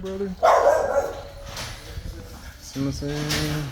brother. See what I'm saying?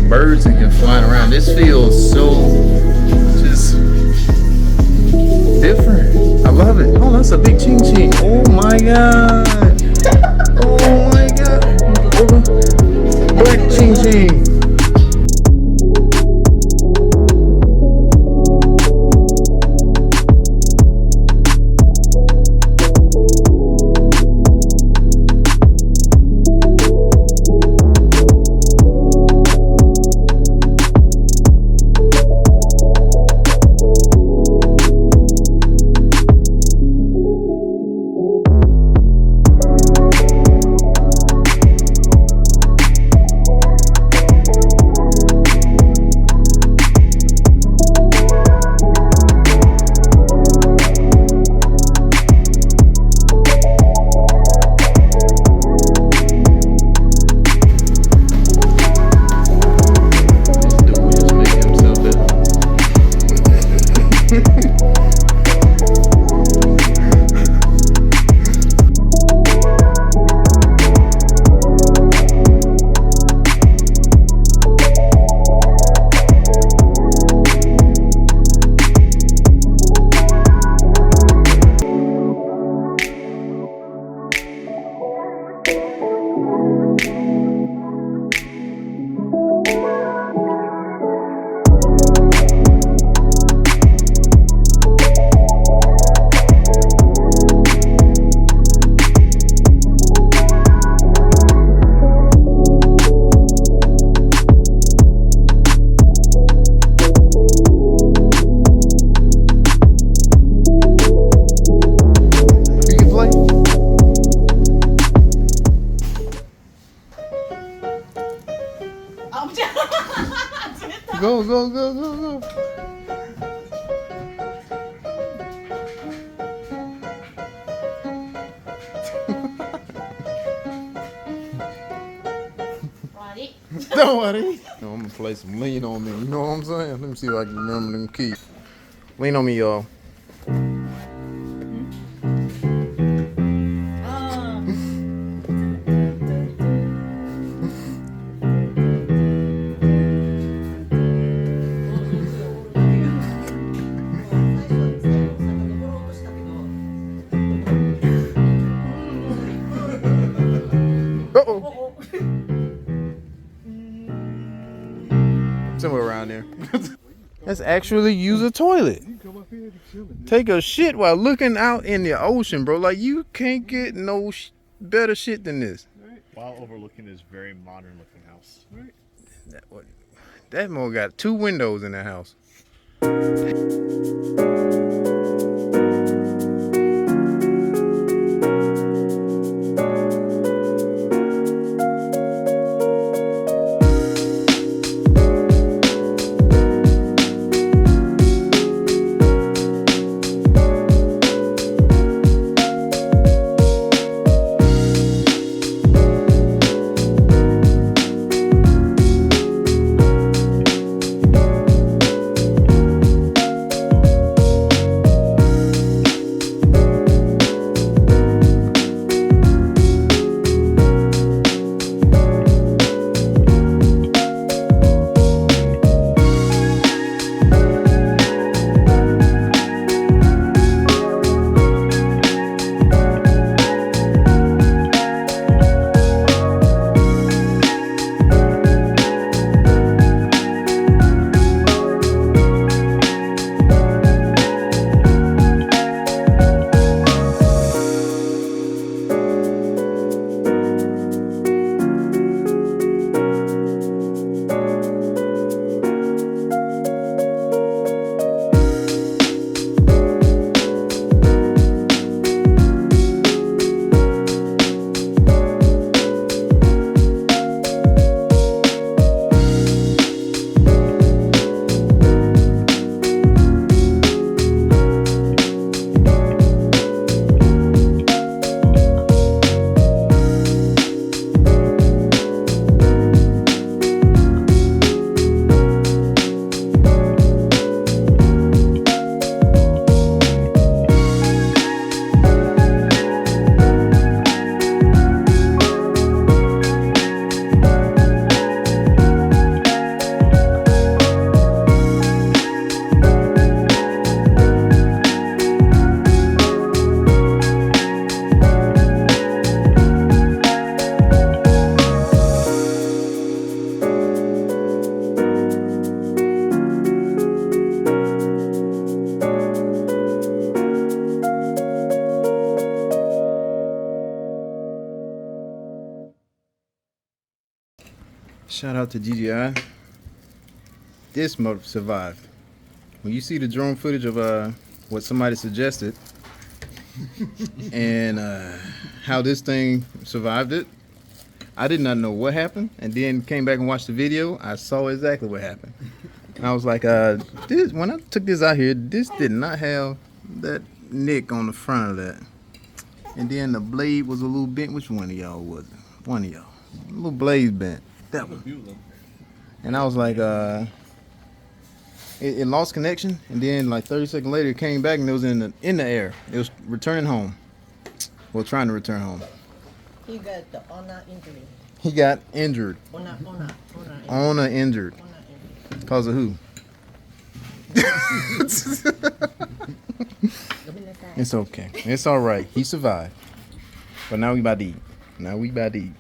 Birds and flying around. This feels so just different. I love it. Oh, that's a big ching ching. Oh my god. Oh my god. Black ching ching. Go, go, go, go, go. Ready? Don't worry. No, I'm gonna play some lean on me. You know what I'm saying? Let me see if I can remember them keys. Lean on me, y'all. Uh-oh. Somewhere around there. Let's actually use a toilet. Take a shit while looking out in the ocean, bro. Like, you can't get no better shit than this. While overlooking this very modern looking house. That mo got 2 windows in that house. Shout out to GGI. This motor survived. When you see the drone footage of what somebody suggested and how this thing survived it, I did not know what happened, and then came back and watched the video. I saw exactly what happened. And I was like, this, when I took this out here, this did not have that nick on the front of that. And then the blade was a little bent. Which one of y'all was it? One of y'all. A little blade bent. That one. And I was like, it lost connection, and then like 30 seconds later, it came back and it was in the air. It was returning home. Well, trying to return home. He got the honor injury. He got injured. Honor Injured. Cause of who? It's okay. It's all right. He survived. But now we about to eat.